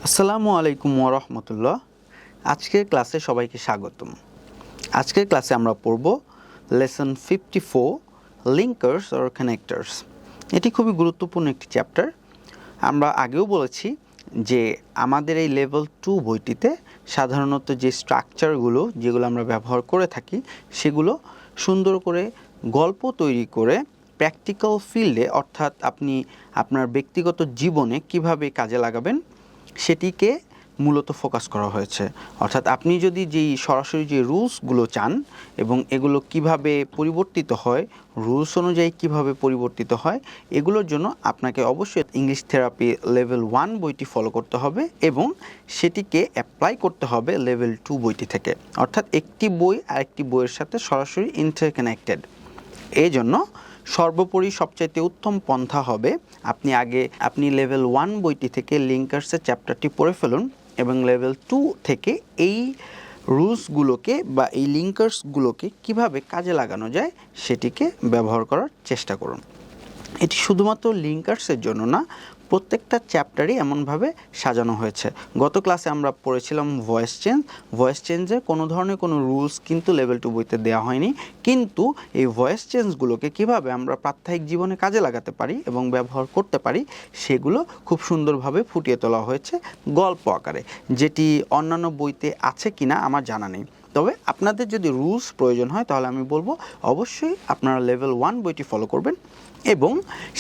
আসসালামু আলাইকুম ওয়া রাহমাতুল্লাহ। আজকের ক্লাসে সবাইকে স্বাগতম। আজকের ক্লাসে আমরা পড়ব লেসন 54 লিঙ্কার্স অর কানেক্টরস। এটি খুবই গুরুত্বপূর্ণ একটি চ্যাপ্টার। আমরা আগেও বলেছি যে আমাদের এই লেভেল 2 বইটিতে সাধারণত যে স্ট্রাকচারগুলো যেগুলো আমরা ব্যবহার করে থাকি সেগুলো সুন্দর করে গল্প তৈরি করে প্র্যাকটিক্যাল ফিল্ডে অর্থাৎ আপনি আপনার ব্যক্তিগত জীবনে কিভাবে কাজে লাগাবেন সেটিকে মূলত ফোকাস করা হয়েছে। অর্থাৎ আপনি যদি যেই সরাসরি যে রুলসগুলো চান এবং এগুলো কিভাবে পরিবর্তিত হয়, রুলস অনুযায়ী কিভাবে পরিবর্তিত হয়, এগুলোর জন্য আপনাকে অবশ্যই ইংলিশ থেরাপি লেভেল 1 বইটি ফলো করতে হবে এবং সেটিকে অ্যাপ্লাই করতে হবে লেভেল 2 বইটি থেকে। অর্থাৎ একটি বই আরেকটি বইয়ের সাথে সরাসরি ইন্টারকানেক্টেড। এই জন্য সর্বোপরি সবচাইতে উত্তম পন্থা হবে আপনি লেভেল 1 বইটি থেকে লিঙ্কার্সের চ্যাপ্টারটি পড়ে ফেলুন এবং লেভেল 2 থেকে এই রুলসগুলোকে বা এই লিঙ্কার্সগুলোকে কিভাবে কাজে লাগানো যায় সেটিকে ব্যবহার করার চেষ্টা করুন। এটি শুধুমাত্র লিঙ্কার্সের জন্য না, প্রত্যেকটা চ্যাপ্টারই এমনভাবে সাজানো হয়েছে। গত ক্লাসে আমরা পড়েছিলাম ভয়েস চেঞ্জের কোনো ধরনের কোনো রুলস কিন্তু লেভেল 2 বইতে দেওয়া হয়নি, কিন্তু এই ভয়েস চেঞ্জগুলোকে কিভাবে আমরা প্রাত্যহিক জীবনে কাজে লাগাতে পারি এবং ব্যবহার করতে পারি সেগুলো খুব সুন্দরভাবে ফুটিয়ে তোলা হয়েছে গল্প আকারে, যেটি অন্যান্য বইতে আছে কিনা আমার জানা নেই। তবে আপনাদের যদি রুলস প্রয়োজন হয় তাহলে আমি বলবো অবশ্যই আপনারা লেভেল 1 বইটি ফলো করবেন এবং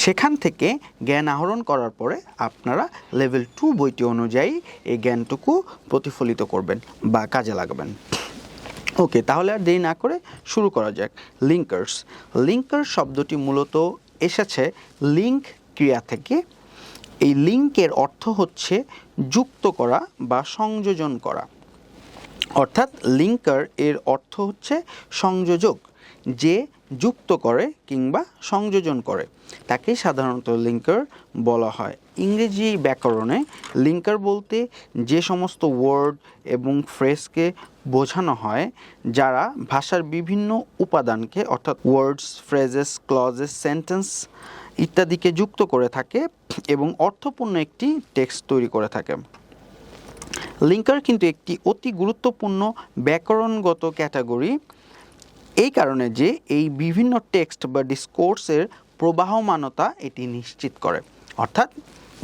সেখান থেকে জ্ঞান আহরণ করার পরে আপনারা লেভেল 2 বইটি অনুযায়ী এই জ্ঞানটুকু প্রতিফলিত করবেন বা কাজে লাগাবেন। ওকে, তাহলে আর দেরি না করে শুরু করা যাক। লিঙ্কার্স শব্দটি মূলত এসেছে লিঙ্ক ক্রিয়া থেকে। এই লিঙ্কের অর্থ হচ্ছে যুক্ত করা বা সংযোজন করা। অর্থাৎ লিঙ্কার এর অর্থ হচ্ছে সংযোজক, যে যুক্ত করে কিংবা সংযোজন করে তাকে সাধারণত লিঙ্কার বলা হয়। ইংরেজি ব্যাকরণে লিঙ্কার বলতে যে সমস্ত ওয়ার্ড এবং ফ্রেজকে বোঝানো হয় যারা ভাষার বিভিন্ন উপাদানকে অর্থাৎ ওয়ার্ডস, ফ্রেজেস, ক্লজেস, সেন্টেন্স ইত্যাদিকে যুক্ত করে থাকে এবং অর্থপূর্ণ একটি টেক্সট তৈরি করে থাকে। লিঙ্কার কিন্তু একটি অতি গুরুত্বপূর্ণ ব্যাকরণগত ক্যাটাগরি, এই কারণে যে এই বিভিন্ন টেক্সট বা ডিসকোর্সের প্রবাহমানতা এটি নিশ্চিত করে। অর্থাৎ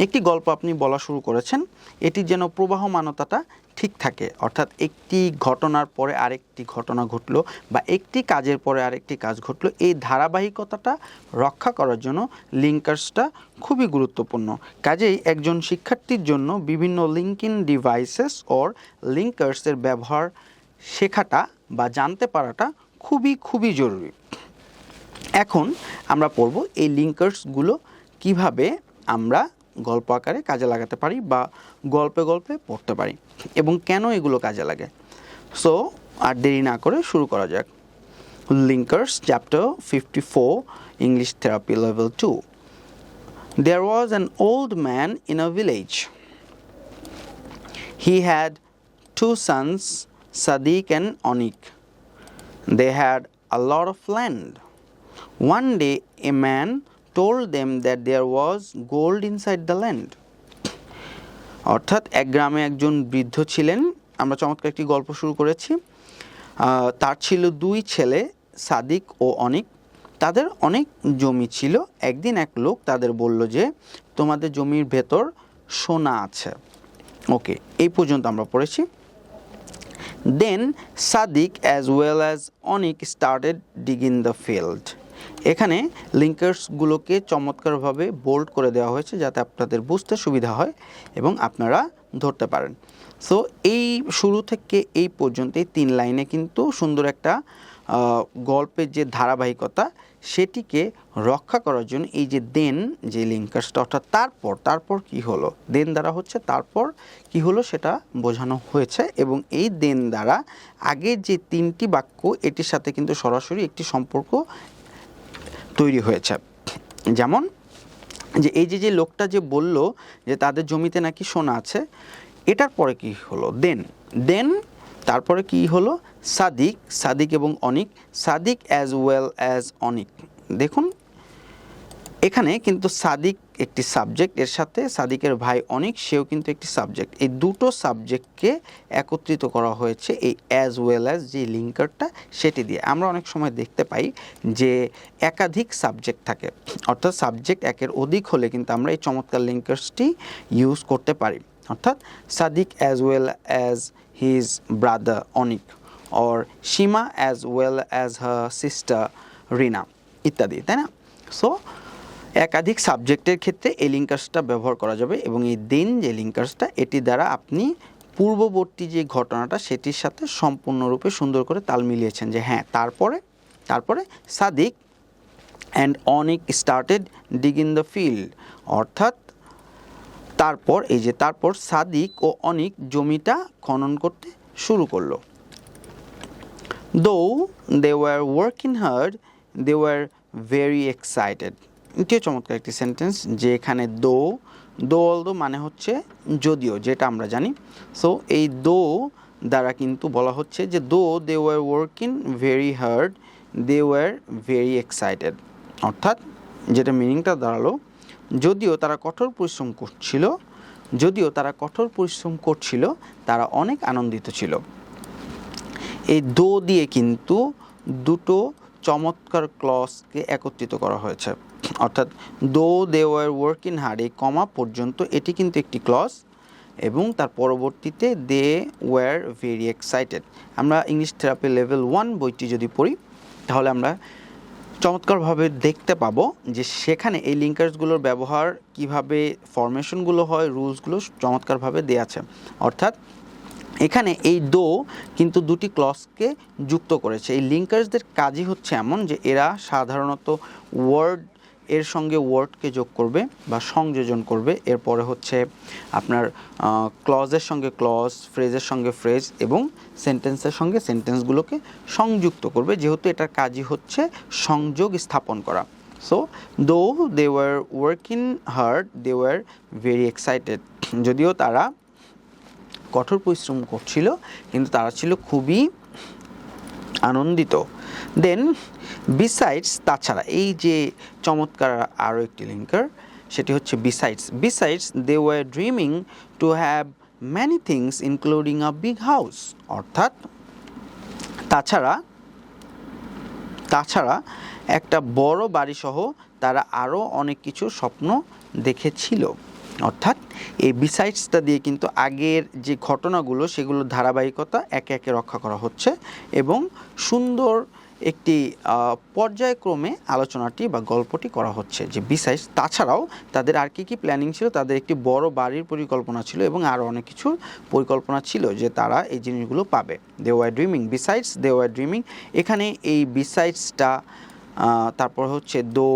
একটি গল্প আপনি বলা শুরু করেছেন, এটি যেন প্রবাহমানতাটা ঠিক থাকে। অর্থাৎ একটি ঘটনার পরে আরেকটি ঘটনা ঘটলো বা একটি কাজের পরে আরেকটি কাজ ঘটলো, এই ধারাবাহিকতাটা রক্ষা করার জন্য লিঙ্কার্সটা খুবই গুরুত্বপূর্ণ। কাজেই একজন শিক্ষার্থীর জন্য বিভিন্ন লিঙ্কিং ডিভাইসেস ওর লিঙ্কার্সের ব্যবহার শেখাটা বা জানতে পারাটা খুবই জরুরি। এখন আমরা পড়ব এই লিঙ্কার্সগুলো কিভাবে আমরা গল্প আকারে কাজে লাগাতে পারি বা গল্পে গল্পে পড়তে পারি এবং কেন এগুলো কাজে লাগে। সো আর দেরি না করে শুরু করা যাক। Linkers chapter 54 English therapy level 2। There was an old man in a village. He had two sons, Sadiq and Onik. They had a lot of land. One day a man told them that there was gold inside the land. অর্থাৎ এক গ্রামে একজন বৃদ্ধ ছিলেন। আমরা চমৎকার একটি গল্প শুরু করেছি। তার ছিল দুই ছেলে, সাদিক ও অনিক। তাদের অনেক জমি ছিল। একদিন এক লোক তাদের বলল যে তোমাদের জমির ভেতর সোনা আছে। ওকে, এই পর্যন্ত আমরা পড়েছি। Then Sadiq as well as Onik started digging the field. এখানে লিঙ্কার্সগুলোকে চমৎকারভাবে বোল্ড করে দেওয়া হয়েছে যাতে আপনাদের বুঝতে সুবিধা হয় এবং আপনারা ধরতে পারেন। সো এই শুরু থেকে এই পর্যন্ত এই 3 লাইনে কিন্তু সুন্দর একটা গল্পের যে ধারাবাহিকতা সেটিকে রক্ষা করার জন্য এই যে দেন যে লিঙ্কার্সটা অর্থাৎ তারপর কি হলো, দেন দ্বারা হচ্ছে তারপর কি হলো সেটা বোঝানো হয়েছে এবং এই দেন দ্বারা আগের যে 3টি বাক্য এটির সাথে কিন্তু সরাসরি একটি সম্পর্ক তৈরি হয়েছে। যেমন যে এই যে লোকটা যে বলল যে তাদের জমিতে নাকি সোনা আছে, এটার পরে কি হলো, দেন তারপরে কি হলো, সাদিক এবং অনিক, সাদিক অ্যাজ ওয়েল অ্যাজ অনিক। দেখুন এখানে কিন্তু সাদিক একটি সাবজেক্ট, এর সাথে সাদিকের ভাই অনিক সেও কিন্তু একটি সাবজেক্ট। এই দুটো সাবজেক্টকে একত্রিত করা হয়েছে এই অ্যাজ ওয়েল অ্যাজ যে লিঙ্কারটা সেটি দিয়ে। আমরা অনেক সময় দেখতে পাই যে একাধিক সাবজেক্ট থাকে, অর্থাৎ সাবজেক্ট একের অধিক হলে কিন্তু আমরা এই চমৎকার লিঙ্কার্সটি ইউজ করতে পারি। অর্থাৎ Sadiq as well as his brother Anik, or Seema as well as her sister Rina ইত্যাদি, তাই না? সো একাধিক সাবজেক্টের ক্ষেত্রে এই লিঙ্কার্সটা ব্যবহার করা যাবে এবং এই দেন যে লিঙ্কার্সটা এটি দ্বারা আপনি পূর্ববর্তী যে ঘটনাটা সেটির সাথে সম্পূর্ণরূপে সুন্দর করে তাল মিলিয়েছেন যে হ্যাঁ তারপরে Sadiq and Anik started dig in the field, অর্থাৎ তারপর সাদিক ও অনিক জমিটা খনন করতে শুরু করলো। Though they were working hard they were very excited. এটিও চমৎকার একটি সেন্টেন্স, যে এখানে দো অলদো মানে হচ্ছে যদিও, যেটা আমরা জানি। সো এই দো দ্বারা কিন্তু বলা হচ্ছে যে though they were working very hard they were very excited, অর্থাৎ যেটা মিনিংটা দাঁড়ালো যদিও তারা কঠোর পরিশ্রম করছিল তারা অনেক আনন্দিত ছিল। এই দো দিয়ে কিন্তু দুটো চমৎকার ক্লজকে একত্রিত করা হয়েছে, অর্থাৎ দো দে ওয়ার ওয়ার্কিং হার্ড এই কমা পর্যন্ত এটি কিন্তু একটি ক্লজ এবং তার পরবর্তীতে দে ওয়ার ভেরি এক্সাইটেড। আমরা ইংলিশ থেরাপি লেভেল 1 বইটি যদি পড়ি তাহলে আমরা চমৎকারভাবে দেখতে পাবো যে সেখানে এই লিঙ্কার্সগুলোর ব্যবহার কিভাবে, ফরমেশনগুলো হয়, রুলসগুলো চমৎকারভাবে দেওয়া আছে। অর্থাৎ এখানে এই দো কিন্তু দুটি ক্লজকে যুক্ত করেছে। এই লিঙ্কার্সদের কাজই হচ্ছে এমন যে এরা সাধারণত ওয়ার্ড এর সঙ্গে ওয়ার্ডকে যোগ করবে বা সংযোজন করবে, এরপরে হচ্ছে আপনার ক্লজের সঙ্গে ক্লজ, ফ্রেজের সঙ্গে ফ্রেজ এবং সেন্টেন্সের সঙ্গে সেন্টেন্সগুলোকে সংযুক্ত করবে, যেহেতু এটার কাজই হচ্ছে সংযোগ স্থাপন করা। So though they were working hard they were very excited, যদিও তারা কঠোর পরিশ্রম করছিল কিন্তু তারা ছিল খুবই আনন্দিত। দেন বিসাইডস, তাছাড়া এই যে চমৎকার আরও একটি লিঙ্কার সেটি হচ্ছে besides they were dreaming to have many things including a big house, অর্থাৎ তাছাড়া একটা বড় বাড়িসহ তারা আরও অনেক কিছু স্বপ্ন দেখেছিল। অর্থাৎ এই বিসাইডসটা দিয়ে কিন্তু আগের যে ঘটনাগুলো সেগুলোর ধারাবাহিকতা একে একে রক্ষা করা হচ্ছে এবং সুন্দর একটি পর্যায়ক্রমে আলোচনাটি বা গল্পটি করা হচ্ছে যে বিসাইডস তাছাড়াও তাদের আর কি প্ল্যানিং ছিল। তাদের একটি বড় বাড়ির পরিকল্পনা ছিল এবং আরও অনেক কিছুর পরিকল্পনা ছিল যে তারা এই জিনিসগুলো পাবে। They were dreaming, besides they were dreaming, এখানে এই বিসাইডসটা তারপর হচ্ছে দো,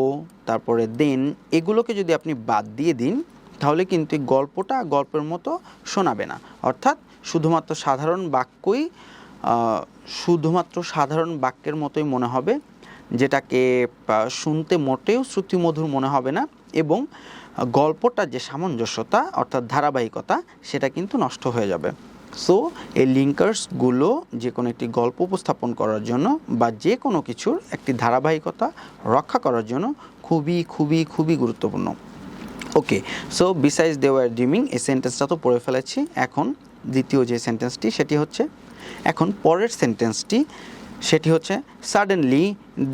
তারপরে দেন, এগুলোকে যদি আপনি বাদ দিয়ে দিন তাহলে কিন্তু এই গল্পটা গল্পের মতো শোনাবে না। অর্থাৎ শুধুমাত্র সাধারণ বাক্যের মতোই মনে হবে, যেটাকে শুনতে মোটেও শ্রুতিমধুর মনে হবে না এবং গল্পটার যে সামঞ্জস্যতা অর্থাৎ ধারাবাহিকতা সেটা কিন্তু নষ্ট হয়ে যাবে। সো এই লিঙ্কার্সগুলো যে কোনো একটি গল্প উপস্থাপন করার জন্য বা যে কোনো কিছুর একটি ধারাবাহিকতা রক্ষা করার জন্য খুবই খুবই খুবই গুরুত্বপূর্ণ। Okay, so besides they were dreaming এই সেন্টেন্সটা তো পড়ে ফেলেছি। এখন দ্বিতীয় যে সেন্টেন্সটি সেটি হচ্ছে, এখন পরের সেন্টেন্সটি সেটি হচ্ছে suddenly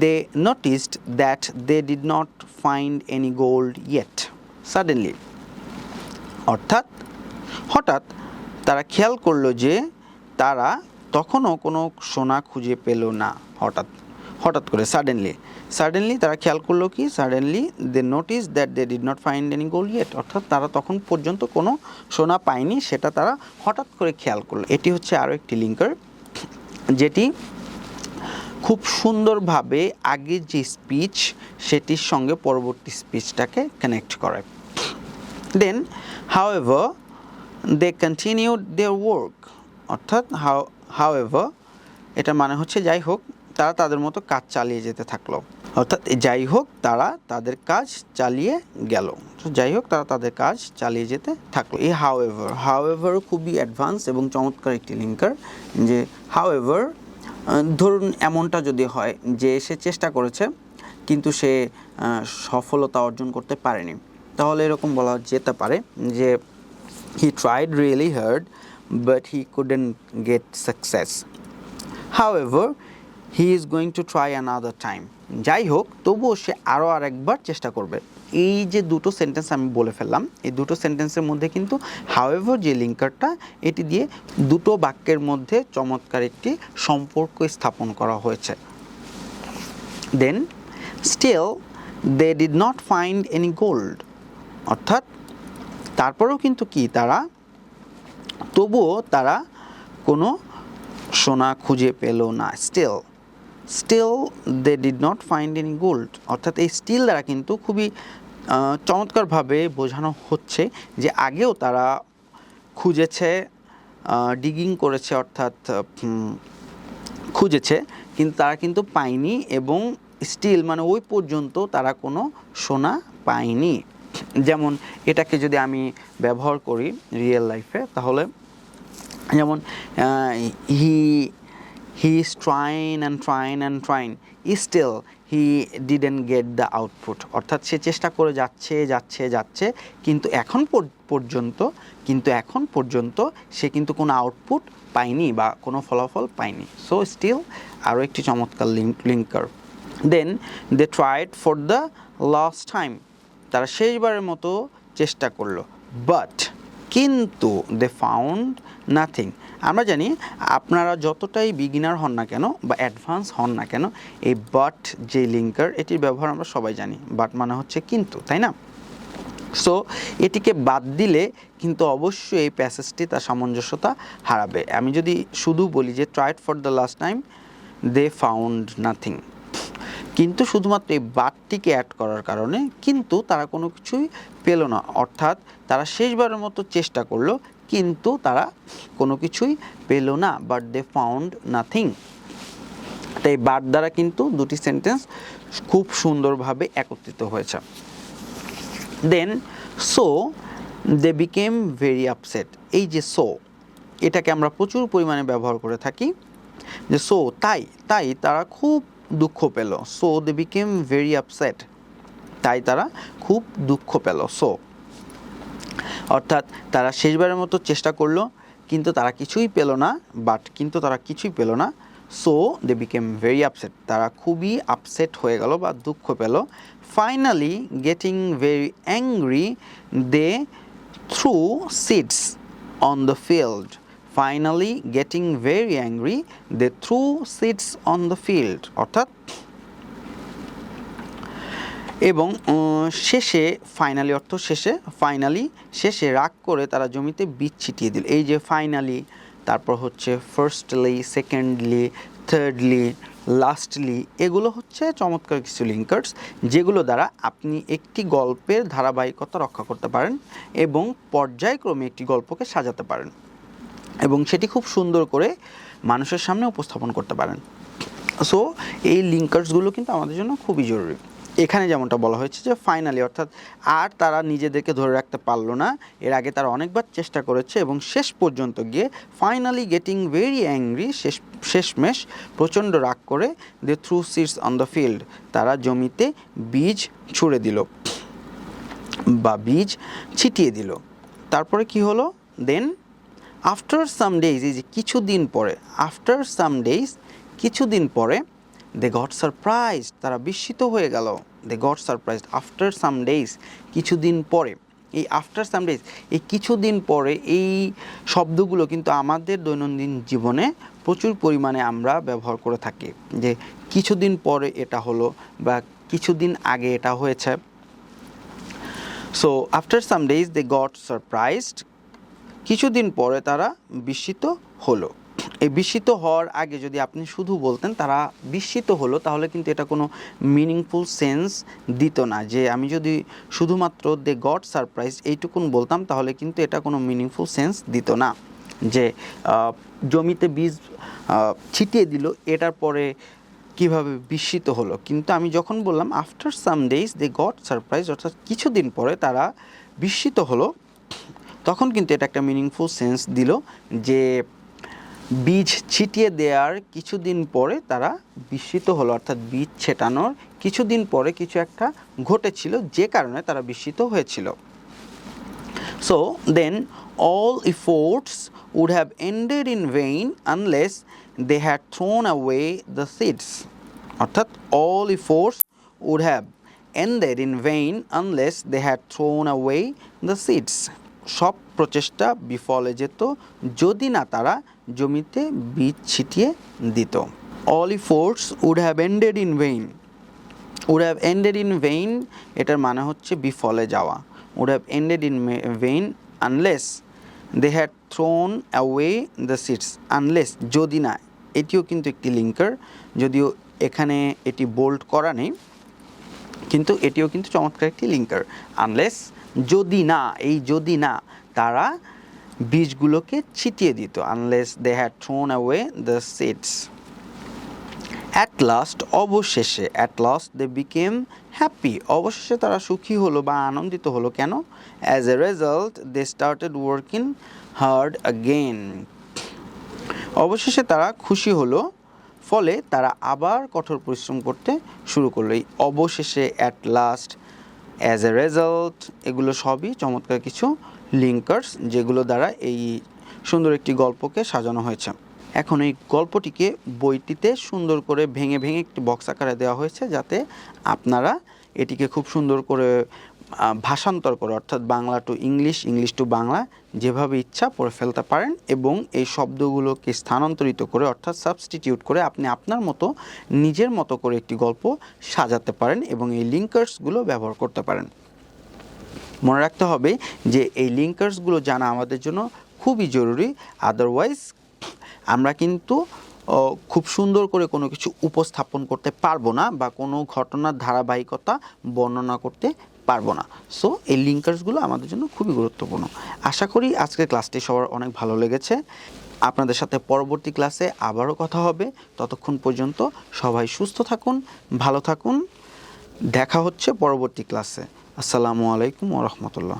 they noticed that they did not find any gold yet. Suddenly অর্থাৎ হঠাৎ তারা খেয়াল করলো যে তারা তখনও কোনো সোনা খুঁজে পেল না। হঠাৎ করে সাডেনলি তারা খেয়াল করলো কি, suddenly they notice that they did not find any gold yet, অর্থাৎ তারা তখন পর্যন্ত কোনো সোনা পায়নি, সেটা তারা হঠাৎ করে খেয়াল করলো। এটি হচ্ছে আরও একটি লিঙ্কার যেটি খুব সুন্দরভাবে আগের যে স্পিচ সেটির সঙ্গে পরবর্তী স্পিচটাকে কানেক্ট করে। Then however they continued their work, অর্থাৎ হাউএভার এটা মানে হচ্ছে যাই হোক, তারা তাদের মতো কাজ চালিয়ে যেতে থাকলো। অর্থাৎ যাই হোক তারা তাদের কাজ চালিয়ে গেল, যাই হোক তারা তাদের কাজ চালিয়ে যেতে থাকলো। এই হাউএভারও খুবই অ্যাডভান্স এবং চমৎকার একটি লিঙ্কার, যে হাউএভার ধরুন এমনটা যদি হয় যে সে চেষ্টা করেছে কিন্তু সে সফলতা অর্জন করতে পারেনি, তাহলে এরকম বলা যেতে পারে যে he tried really hard but he couldn't get success. However, he is going to try another time. যাই হোক, তবুও সে আরেকবার চেষ্টা করবে। এই যে দুটো সেন্টেন্স আমি বলে ফেললাম, এই দুটো সেন্টেন্সের মধ্যে কিন্তু however যে লিঙ্কারটা, এটি দিয়ে দুটো বাক্যের মধ্যে চমৎকার একটি সম্পর্ক স্থাপন করা হয়েছে। Then still they did not find any gold. অর্থাৎ তারপরেও কিন্তু কি, তবুও তারা কোনো সোনা খুঁজে পেল না। Still they did not find any gold. অর্থাৎ এই স্টিল দ্বারা কিন্তু খুবই চমৎকারভাবে বোঝানো হচ্ছে যে আগেও তারা খুঁজেছে, ডিগিং করেছে, অর্থাৎ খুঁজেছে, কিন্তু তারা কিন্তু পায়নি, এবং স্টিল মানে ওই পর্যন্ত তারা কোনো সোনা পায়নি। যেমন এটাকে যদি আমি ব্যবহার করি রিয়েল লাইফে, তাহলে যেমন he is trying and still he didn't get the output. অর্থাৎ সে চেষ্টা করে যাচ্ছে কিন্তু এখন পর্যন্ত সে কিন্তু কোনো আউটপুট পায়নি বা কোনো ফলাফল পায়নি। সো স্টিল আরও একটি চমৎকার linker. Then they tried for the last time. তারা শেষবারের মতো চেষ্টা করলো, বাট কিন্তু দে ফাউন্ড নাথিং। আমরা জানি আপনারা যতটাই বিগিনার হন না কেন বা অ্যাডভান্স হন না কেন, এই বাট যে লিঙ্কার, এটির ব্যবহার আমরা সবাই জানি। বাট মানে হচ্ছে কিন্তু, তাই না? সো এটিকে বাদ দিলে কিন্তু অবশ্যই এই প্যাসেজটি তার সামঞ্জস্যতা হারাবে। আমি যদি শুধু বলি যে tried for the last time they found nothing, কিন্তু শুধুমাত্র এই বাটটিকে অ্যাড করার কারণে কিন্তু তারা কোনো কিছুই পেল না। অর্থাৎ তারা শেষবারের মতো চেষ্টা করলো, কিন্তু তারা কোনো কিছুই পেল না, বাট দে ফাউন্ড নাথিং। তাই বাট দ্বারা কিন্তু দুটি সেন্টেন্স খুব সুন্দরভাবে একত্রিত হয়েছে। Then so they became very upset. এই যে সো, এটাকে আমরা প্রচুর পরিমাণে ব্যবহার করে থাকি, যে সো তাই তারা খুব দুঃখ পেল। So they became very upset, তাই তারা খুব দুঃখ পেল। সো অর্থাৎ তারা শেষবারের মতো চেষ্টা করলো, কিন্তু তারা কিছুই পেল না, so they became very upset, তারা খুবই আপসেট হয়ে গেল বা দুঃখ পেল। Finally getting very angry they threw seeds on the field. Finally getting very angry they threw seeds on the field. অর্থাৎ এবং শেষে, ফাইনালি অর্থ শেষে, শেষে রাগ করে তারা জমিতে বীজ ছিটিয়ে দিল। এই যে ফাইনালি, তারপর হচ্ছে ফার্স্টলি, সেকেন্ডলি, থার্ডলি, লাস্টলি, এগুলো হচ্ছে চমৎকার কিছু লিঙ্কার্স, যেগুলো দ্বারা আপনি একটি গল্পের ধারাবাহিকতা রক্ষা করতে পারেন এবং পর্যায়ক্রমে একটি গল্পকে সাজাতে পারেন এবং সেটি খুব সুন্দর করে মানুষের সামনে উপস্থাপন করতে পারেন। সো এই লিঙ্কার্সগুলো কিন্তু আমাদের জন্য খুবই জরুরি। এখানে যেমনটা বলা হয়েছে যে ফাইনালি, অর্থাৎ আর তারা নিজেদেরকে ধরে রাখতে পারলো না, এর আগে তারা অনেকবার চেষ্টা করেছে এবং শেষ পর্যন্ত গিয়ে ফাইনালি গেটিং ভেরি অ্যাংরি, শেষমেশ প্রচণ্ড রাগ করে they threw seeds on the field, তারা জমিতে বীজ ছুঁড়ে দিল বা বীজ ছিটিয়ে দিল। তারপরে কি হলো? দেন আফটার সাম ডেজ, এই যে কিছুদিন পরে, আফটার সাম ডেজ কিছুদিন পরে, দে গট সারপ্রাইজড, তারা বিস্মিত হয়ে গেল। They got surprised after some days, কিছুদিন পরে। এই আফটার সাম ডেজ, এই কিছুদিন পরে, এই শব্দগুলো কিন্তু আমাদের দৈনন্দিন জীবনে প্রচুর পরিমাণে আমরা ব্যবহার করে থাকি, যে কিছুদিন পরে এটা হলো বা কিছুদিন আগে এটা হয়েছে। So after some days they got surprised, কিছুদিন পরে তারা বিস্মিত হলো। এই বিস্মিত হওয়ার আগে যদি আপনি শুধু বলতেন তারা বিস্মিত হলো, তাহলে কিন্তু এটা কোনো মিনিংফুল সেন্স দিত না। যে আমি যদি শুধুমাত্র দে গট সারপ্রাইজ এইটুকুন বলতাম, তাহলে কিন্তু এটা কোনো মিনিংফুল সেন্স দিত না। যে জমিতে বীজ ছিটিয়ে দিল, এটার পরে কিভাবে বিস্মিত হলো। কিন্তু আমি যখন বললাম after some days they got surprise, অর্থাৎ কিছুদিন পরে তারা বিস্মিত হলো, তখন কিন্তু এটা একটা মিনিংফুল সেন্স দিল যে বীজ ছিটিয়ে দেওয়ার কিছুদিন পরে তারা বিস্মিত হলো, অর্থাৎ বীজ ছেটানোর কিছুদিন পরে কিছু একটা ঘটেছিল যে কারণে তারা বিস্মিত হয়েছিল। So then all efforts would have ended in vain unless they had thrown away the seeds. অর্থাৎ all efforts would have ended in vain unless they had thrown away the seeds. সব প্রচেষ্টা বিফলে যেত যদি না তারা জমিতে বীজ ছিটিয়ে দিত। All efforts would have ended in vain. Would have ended in vain এটার মানে হচ্ছে বিফলে যাওয়া। Would have ended in vain unless they had thrown away the seeds. Unless যদি না, এটিও কিন্তু একটি লিঙ্কার, যদিও এখানে এটি বোল্ড করা নেই, কিন্তু এটিও কিন্তু চমৎকার একটি লিঙ্কার। আনলেস যদি না, এই যদি না তারা বীজগুলোকে ছিটিয়ে দিত। Unless they had thrown away the seeds. At last অবশেষে, at last they became happy, অবশেষে তারা সুখী হলো বা আনন্দিত হলো। কেন? As a result they started working hard again, অবশেষে তারা খুশি হলো, ফলে তারা আবার কঠোর পরিশ্রম করতে শুরু করলো। এই অবশেষে, at last, as a result, এগুলো সবই চমৎকার কিছু লিঙ্কার্স যেগুলো দ্বারা এই সুন্দর একটি গল্পকে সাজানো হয়েছে। এখন এই গল্পটিকে বইটিতে সুন্দর করে ভেঙে ভেঙে একটি বক্স আকারে দেওয়া হয়েছে, যাতে আপনারা এটিকে খুব সুন্দর করে ভাষান্তর করে, অর্থাৎ Bangla to English, English to Bangla যেভাবে ইচ্ছা পড়ে ফেলতে পারেন এবং এই শব্দগুলোকে স্থানান্তরিত করে, অর্থাৎ সাবস্টিটিউট করে আপনি আপনার মতো নিজের মতো করে একটি গল্প সাজাতে পারেন এবং এই লিঙ্কার্সগুলো ব্যবহার করতে পারেন। মনে রাখতে হবে যে এই লিঙ্কার্সগুলো জানা আমাদের জন্য খুবই জরুরি, আদারওয়াইজ আমরা কিন্তু খুব সুন্দর করে কোনো কিছু উপস্থাপন করতে পারবো না বা কোনো ঘটনার ধারাবাহিকতা বর্ণনা করতে পারবো না। সো এই লিঙ্কার্সগুলো আমাদের জন্য খুবই গুরুত্বপূর্ণ। আশা করি আজকের ক্লাসটি সবার অনেক ভালো লেগেছে। আপনাদের সাথে পরবর্তী ক্লাসে আবারও কথা হবে। ততক্ষণ পর্যন্ত সবাই সুস্থ থাকুন, ভালো থাকুন। দেখা হচ্ছে পরবর্তী ক্লাসে। আসসালামু আলাইকুম ওয়া রাহমাতুল্লাহ।